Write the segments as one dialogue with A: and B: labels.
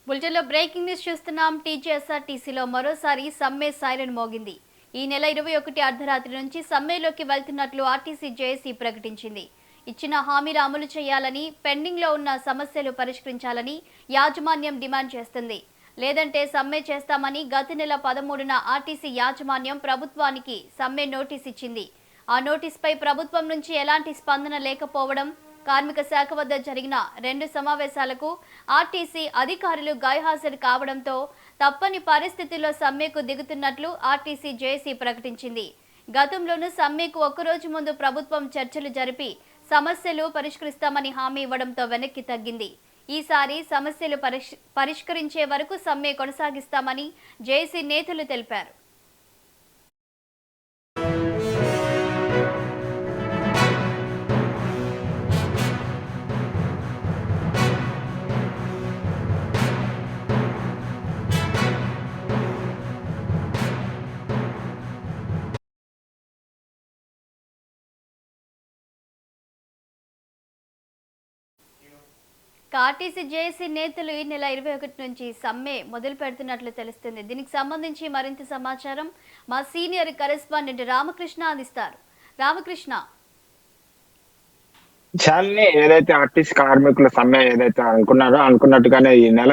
A: బులెటిన్లో breaking news చూస్తున్నాం. టీజీఎస్ఆర్టీసీలో మరోసారి సమ్మె సైరన్ మోగింది. ఈ నెల 21 అర్ధరాత్రి నుంచి సమ్మెలోకి వెళ్తున్నట్లు ఆర్టీసీ జేఏసీ ప్రకటించింది. ఇచ్చిన హామీలు అమలు చేయాలని, పెండింగ్లో ఉన్న సమస్యలు పరిష్కరించాలని యాజమాన్యం డిమాండ్ చేస్తుంది. లేదంటే సమ్మె చేస్తామని గత నెల 13న ఆర్టీసీ యాజమాన్యం ప్రభుత్వానికి సమ్మె నోటీస్ ఇచ్చింది. ఆ నోటీస్పై ప్రభుత్వం నుంచి ఎలాంటి స్పందన లేకపోవడం, కార్మిక శాఖ వద్ద జరిగిన 2 సమావేశాలకు ఆర్టీసీ అధికారులు గైహాజరు కావడంతో తప్పని పరిస్థితుల్లో సమ్మెకు దిగుతున్నట్లు ఆర్టీసీ జేఏసీ ప్రకటించింది. గతంలోనూ సమ్మెకు ఒక్కరోజు ముందు ప్రభుత్వం చర్చలు జరిపి సమస్యలు పరిష్కరిస్తామని హామీ ఇవ్వడంతో వెనక్కి తగ్గింది. ఈసారి సమస్యలు పరిష్కరించే వరకు సమ్మె కొనసాగిస్తామని జేఏసీ నేతలు తెలిపారు. ఆర్టీసీ జేఏసీ నేతలు ఈ నెల 21 నుంచి సమ్మె మొదలు పెడుతున్నట్లు తెలుస్తుంది. దీనికి సంబంధించి మరింత సమాచారం మా సీనియర్ కరెస్పాండెంట్ రామకృష్ణ అందిస్తారు. రామకృష్ణ,
B: శాలిని, ఏదైతే ఆర్టీసీ కార్మికుల సమ్మె ఏదైతే అనుకున్నారో అనుకున్నట్టుగానే ఈ నెల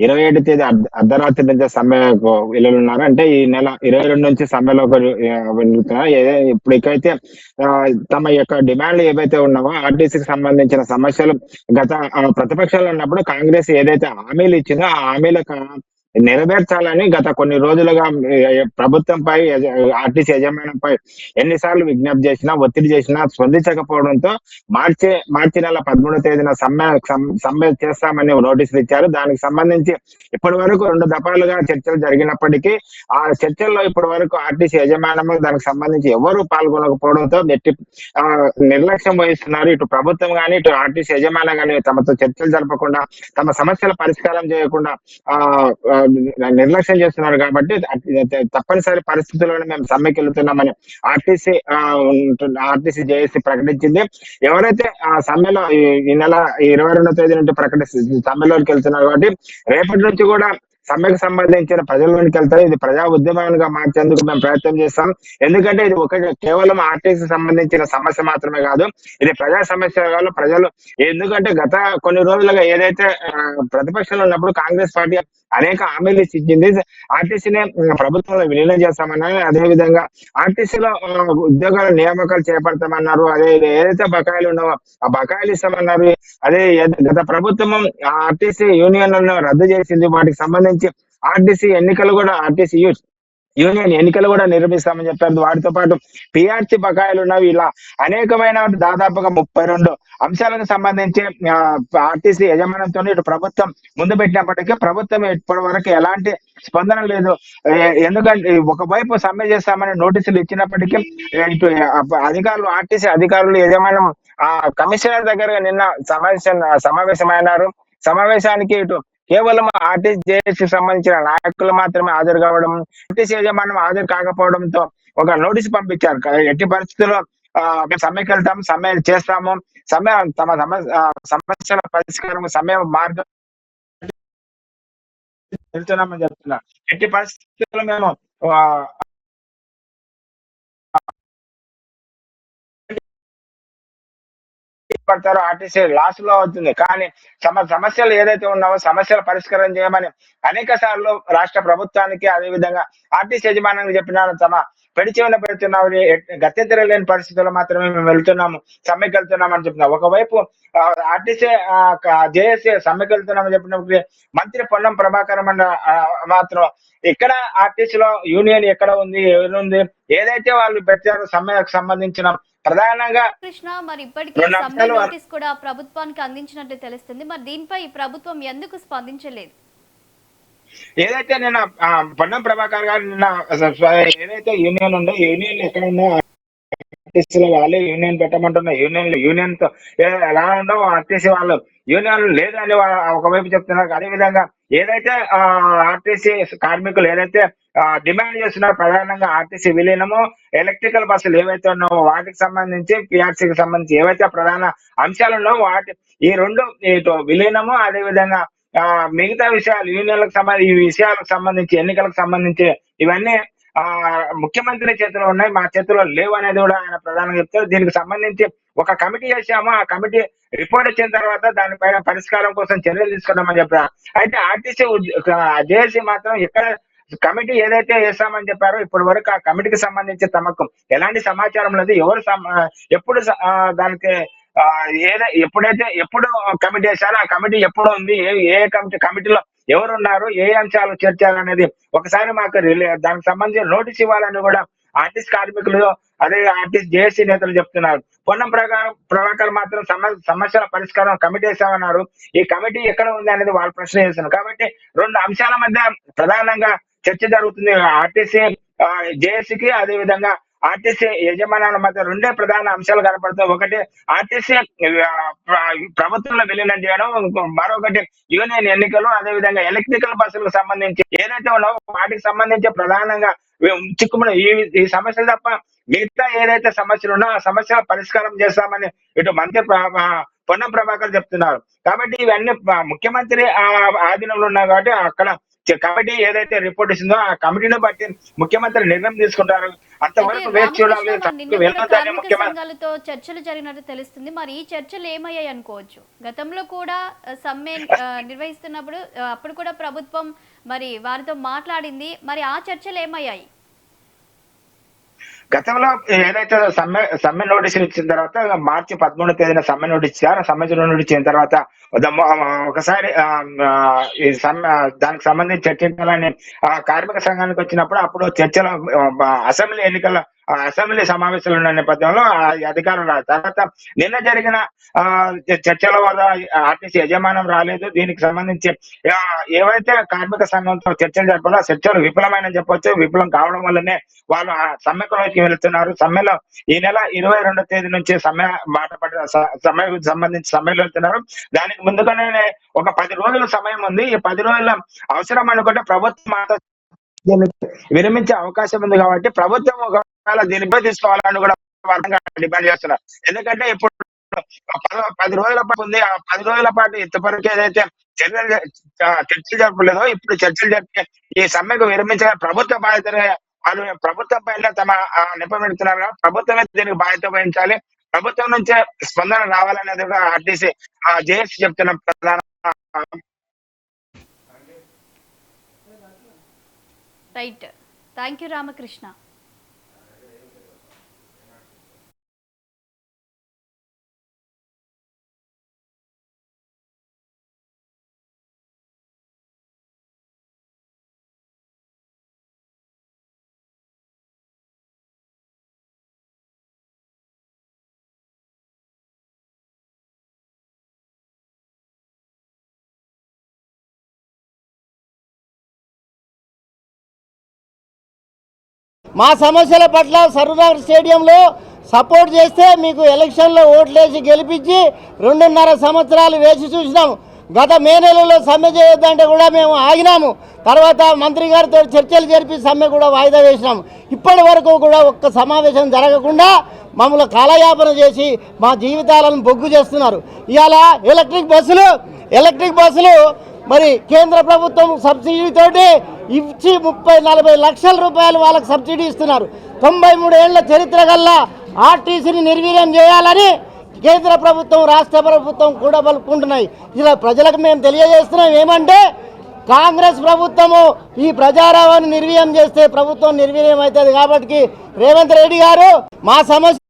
B: 27 తేదీ అర్ధరాత్రి నుంచి సమ్మెకు వెళ్ళనున్నారు. అంటే ఈ నెల 22 నుంచి సమ్మెలోకి వెళ్తున్నారు. ఇప్పటికైతే తమ యొక్క డిమాండ్లు ఏవైతే ఉన్నావో ఆర్టీసీకి సంబంధించిన సమస్యలు గత ప్రతిపక్షాలు ఉన్నప్పుడు కాంగ్రెస్ ఏదైతే హామీలు ఇచ్చిందో ఆ హామీలకు నెరవేర్చాలని గత కొన్ని రోజులుగా ప్రభుత్వంపై, ఆర్టీసీ యజమానంపై ఎన్నిసార్లు విజ్ఞప్తి చేసినా, ఒత్తిడి చేసినా స్పందించకపోవడంతో మార్చి నెల 13వ తేదీన సమ్మె చేస్తామని నోటీసులు ఇచ్చారు. దానికి సంబంధించి ఇప్పటి వరకు 2 దఫాలుగా చర్చలు జరిగినప్పటికీ ఆ చర్చల్లో ఇప్పటి వరకు ఆర్టీసీ యజమానము దానికి సంబంధించి ఎవరు పాల్గొనకపోవడంతో నిర్లక్ష్యం వహిస్తున్నారు. ఇటు ప్రభుత్వం కానీ, ఇటు ఆర్టీసీ యజమానం కానీ తమతో చర్చలు జరపకుండా, తమ సమస్యల పరిష్కారం చేయకుండా నిర్లక్ష్యం చేస్తున్నారు. కాబట్టి తప్పనిసరి పరిస్థితుల్లోనే మేము సమ్మెకి వెళ్తున్నామని ఆర్టీసీ జేఏసీ ప్రకటించింది. ఎవరైతే ఆ సమ్మెలో ఈ నెల 22వ తేదీ నుంచి సమ్మెలోకి వెళ్తున్నారు కాబట్టి రేపటి నుంచి కూడా సమ్మెకు సంబంధించిన ప్రజల్లోనికి వెళ్తారు. ఇది ప్రజా ఉద్యమాలుగా మార్చేందుకు మేము ప్రయత్నం చేస్తాం. ఎందుకంటే ఇది కేవలం ఆర్టీసీ సంబంధించిన సమస్య మాత్రమే కాదు, ఇది ప్రజా సమస్య కాదు. ప్రజలు ఎందుకంటే గత కొన్ని రోజులుగా ఏదైతే ప్రతిపక్షంలో ఉన్నప్పుడు కాంగ్రెస్ పార్టీ అనేక హామీలు ఇచ్చింది. ఆర్టీసీని ప్రభుత్వంలో విలీనం చేస్తామన్నారు. అదేవిధంగా ఆర్టీసీలో ఉద్యోగాల నియామకాలు చేపడతామన్నారు. అదే ఏదైతే బకాయిలు ఉన్నావో ఆ బకాయిలు ఇస్తామన్నారు. అదే గత ప్రభుత్వం ఆర్టీసీ యూనియన్లను రద్దు చేసింది. వాటికి సంబంధించి ఆర్టీసీ యూనియన్ ఎన్నికలు కూడా నిర్మిస్తామని చెప్పారు. వాటితో పాటు పిఆర్సీ బకాయిలు ఉన్నవి. ఇలా అనేకమైన దాదాపుగా 32 అంశాలకు సంబంధించి ఆర్టీసీ యజమానంతో ఇటు ప్రభుత్వం ముందు పెట్టినప్పటికీ ప్రభుత్వం ఇప్పటి వరకు ఎలాంటి స్పందన లేదు. ఎందుకంటే ఒకవైపు సమ్మె చేస్తామని నోటీసులు ఇచ్చినప్పటికీ ఇటు అధికారులు, ఆర్టీసీ అధికారులు, యజమానం కమిషనర్ దగ్గర నిన్న సమావేశమైనారు. సమావేశానికి ఇటు కేవలం ఆర్టీసీ జేఏసీ సంబంధించిన నాయకులు మాత్రమే హాజరు కావడం, ఆర్టీసీ యజమానం హాజరు కాకపోవడంతో ఒక నోటీసు పంపించారు. ఎట్టి పరిస్థితుల్లో సమ్మెకి వెళ్తాం, సమ్మె చేస్తాము, తమ సమస్యల పరిష్కారం సమ్మె మార్గం వెళ్తున్నామని చెప్తున్నారు. ఎట్టి పరిస్థితుల్లో మేము పడతారో ఆర్టీసీ లాస్ లో అవుతుంది. కానీ సమస్యలు ఏదైతే ఉన్నావో సమస్యల పరిష్కారం చేయమని అనేక సార్లు రాష్ట్ర ప్రభుత్వానికి, అదేవిధంగా ఆర్టీసీ యజమానానికి చెప్పిన తమ పెడిచేవన పెడుతున్నాము. గత్యంతరం పరిస్థితుల్లో మాత్రమే మేము వెళ్తున్నాము, సమ్మెకి వెళ్తున్నామని చెప్తున్నాం. ఒకవైపు ఆర్టీసీ జేఏసీ సమ్మెకి వెళ్తున్నామని చెప్పినప్పుడు మంత్రి పొన్నం ప్రభాకర్ మాత్రం ఇక్కడ ఆర్టీసీలో యూనియన్ ఎక్కడ ఉంది, ఎవరుంది, ఏదైతే వాళ్ళు పెట్టారో సమ్మెకు సంబంధించిన ప్రధానంగా
A: కృష్ణ, మరి ఇప్పటికే సమ్మె నోటీస్ కూడా ప్రభుత్వానికి అందించినట్టు తెలుస్తుంది. మరి దీనిపై ప్రభుత్వం ఎందుకు స్పందించలేదు?
B: ఏదైతే నిన్న పొన్నం ప్రభాకర్ గారు నిన్న ఏదైతే యూనియన్ ఉందో యూనియన్ ఎక్కడ ఉందో ఆర్టీసీలో వాళ్ళే యూనియన్ పెట్టమంటున్న యూనియన్ తో ఎలా ఉండవు ఆర్టీసీ వాళ్ళు యూనియన్ లేదని ఒకవైపు చెప్తున్నారు. అదేవిధంగా ఏదైతే ఆర్టీసీ కార్మికులు ఏదైతే డిమాండ్ చేస్తున్నారు, ప్రధానంగా ఆర్టీసీ విలీనము, ఎలక్ట్రికల్ బస్సులు ఏవైతే ఉన్నావో వాటికి సంబంధించి, పిఆర్సీకి సంబంధించి ఏవైతే ప్రధాన అంశాలు ఉన్నావో ఈ రెండు ఇటు విలీనము, అదేవిధంగా మిగతా విషయాలు యూనియన్లకు సంబంధించి ఈ విషయాలకు సంబంధించి ఎన్నికలకు సంబంధించి ఇవన్నీ ఆ ముఖ్యమంత్రి చేతిలో ఉన్నాయి, మా చేతిలో లేవు అనేది కూడా ఆయన ప్రధానంగా చెప్తారు. దీనికి సంబంధించి ఒక కమిటీ చేశాము, ఆ కమిటీ రిపోర్ట్ వచ్చిన తర్వాత దానిపైన పరిష్కారం కోసం చర్యలు తీసుకున్నామని చెప్పారు. అయితే ఆర్టీసీ జేఏసీ మాత్రం ఎక్కడ కమిటీ ఏదైతే వేసామని చెప్పారో ఇప్పటి వరకు ఆ కమిటీకి సంబంధించి తమకు ఎలాంటి సమాచారం లేదు. ఎవరు ఎప్పుడు దానికి ఎప్పుడు కమిటీ వేశారో ఆ కమిటీ ఎప్పుడు ఉంది, ఏ కమిటీలో ఎవరు ఉన్నారు, ఏ అంశాలు చర్చాలు అనేది ఒకసారి మాకు దానికి సంబంధించి నోటీస్ ఇవ్వాలని కూడా ఆర్టీసీ కార్మికులు అదే ఆర్టీసీ జేఏసీ నేతలు చెప్తున్నారు. పొన్నం ప్రభాకర్ మాత్రం సమస్యల పరిష్కారం కమిటీ వేసామన్నారు. ఈ కమిటీ ఎక్కడ ఉంది అనేది వాళ్ళు ప్రశ్న చేస్తున్నారు. కాబట్టి రెండు అంశాల మధ్య ప్రధానంగా చర్చ జరుగుతుంది. ఆర్టీసీ జేఏసీకి అదే విధంగా ఆర్టీసీ యజమానుల మధ్య రెండే ప్రధాన అంశాలు కనపడతాయి. ఒకటి ఆర్టీసీ ప్రభుత్వంలో విలీనం చేయడం, మరొకటి యూనియన్ ఎన్నికలు, అదే విధంగా ఎలక్ట్రికల్ బస్సులకు సంబంధించి ఏదైతే ఉన్నావో వాటికి సంబంధించి ప్రధానంగా చిక్కుముడి ఈ సమస్యలు తప్ప మిగతా ఏదైతే సమస్యలు ఉన్నా ఆ సమస్యల పరిష్కారం చేస్తామని ఇటు మంత్రి పొన్నం ప్రభాకర్ చెప్తున్నారు. కాబట్టి ఇవన్నీ ముఖ్యమంత్రి ఆధీనంలో ఉన్నాయి కాబట్టి అక్కడ కమిటీ ఏదైతే రిపోర్ట్ ఇస్తుందో ఆ కమిటీని బట్టి ముఖ్యమంత్రి నిర్ణయం తీసుకుంటారు. అంతవరకు వేచి చూడాలి.
A: సంఘాలతో చర్చలు జరిగినట్టు తెలుస్తుంది. మరి ఈ చర్చలు ఏమయ్యాయి అనుకోవచ్చు? గతంలో కూడా సమ్మె నిర్వహిస్తున్నప్పుడు అప్పుడు కూడా ప్రభుత్వం మరి వారితో మాట్లాడింది. మరి ఆ చర్చలు ఏమయ్యాయి?
B: గతంలో ఏదైతే సమ్మె నోటీసులు ఇచ్చిన తర్వాత మార్చి 13వ తేదీన సమ్మె నోటీస్ ఇచ్చారు. సమ్మె నోటీస్ ఇచ్చిన తర్వాత ఒకసారి ఈ దానికి సంబంధించి చర్చించాలని కార్మిక సంఘానికి వచ్చినప్పుడు అప్పుడు చర్చలు అసెంబ్లీ సమావేశాలు ఉన్న నేపథ్యంలో అధికారులు తర్వాత నిన్న జరిగిన చర్చల వల్ల ఆర్టీసీ యజమానం రాలేదు. దీనికి సంబంధించి ఏవైతే కార్మిక సంఘంతో చర్చలు జరపాలో ఆ చర్చలు విఫలమైన చెప్పొచ్చు. విఫలం కావడం వల్లనే వాళ్ళు సమ్మెలోకి వెళ్తున్నారు. సమ్మెలో ఈ నెల 22వ తేదీ నుంచి సమ్మె సమ్మెకు సంబంధించి సమ్మెలు వెళ్తున్నారు. దానికి ముందుగానే ఒక 10 రోజుల సమయం ఉంది. ఈ 10 రోజుల అవసరం అనుకుంటే ప్రభుత్వం విరమించే అవకాశం ఉంది. కాబట్టి ప్రభుత్వం ఒకవేళ దీనిపై తీసుకోవాలని కూడా డిమాండ్ చేస్తున్నారు. ఎందుకంటే ఇప్పుడు 10 రోజుల పాటు ఉంది. ఆ 10 రోజుల పాటు ఇంతవరకు ఏదైతే చర్చలు జరపలేదో ఇప్పుడు చర్చలు జరిపి ఈ సమ్మెకు విరమించిన ప్రభుత్వ బాధ్యతనే వాళ్ళు ప్రభుత్వం పైన తమ నిపబెడుతున్నారు. ప్రభుత్వమే దీనికి బాధ్యత వహించాలి. ప్రభుత్వం నుంచే స్పందన రావాలనేది కూడా ఆర్టీసీ జేఏసీ చెప్తున్న ప్రధాన.
A: Right, thank you Ramakrishna.
C: మా సమస్యల పట్ల సరూనగర్ స్టేడియంలో సపోర్ట్ చేస్తే మీకు ఎలక్షన్లో ఓట్లేసి గెలిపించి 2.5 సంవత్సరాలు వేసి చూసినాం. గత మే నెలలో సమ్మె చేయొద్దంటే కూడా మేము ఆగినాము. తర్వాత మంత్రి గారితో చర్చలు జరిపి సమ్మె కూడా వాయిదా వేసినాము. ఇప్పటి వరకు కూడా ఒక్క సమావేశం జరగకుండా మమ్మల్ని కాలయాపన చేసి మా జీవితాలను బొగ్గు చేస్తున్నారు. ఇవాళ ఎలక్ట్రిక్ బస్సులు మరి కేంద్ర ప్రభుత్వం సబ్సిడీతోటి ఇచ్చి 30-40 లక్షల రూపాయలు వాళ్ళకి సబ్సిడీ ఇస్తున్నారు. 93 ఏళ్ల చరిత్ర గల్లా ఆర్టీసీని నిర్వీర్యం చేయాలని కేంద్ర ప్రభుత్వం రాష్ట్ర ప్రభుత్వం కూడా పలుకుంటున్నాయి. ఇలా ప్రజలకు మేము తెలియజేస్తున్నాం ఏమంటే కాంగ్రెస్ ప్రభుత్వము ఈ ప్రజారావాన్ని నిర్వీర్యం చేస్తే ప్రభుత్వం నిర్వీర్యం అవుతుంది. కాబట్టి రేవంత్ రెడ్డి గారు మా సమస్య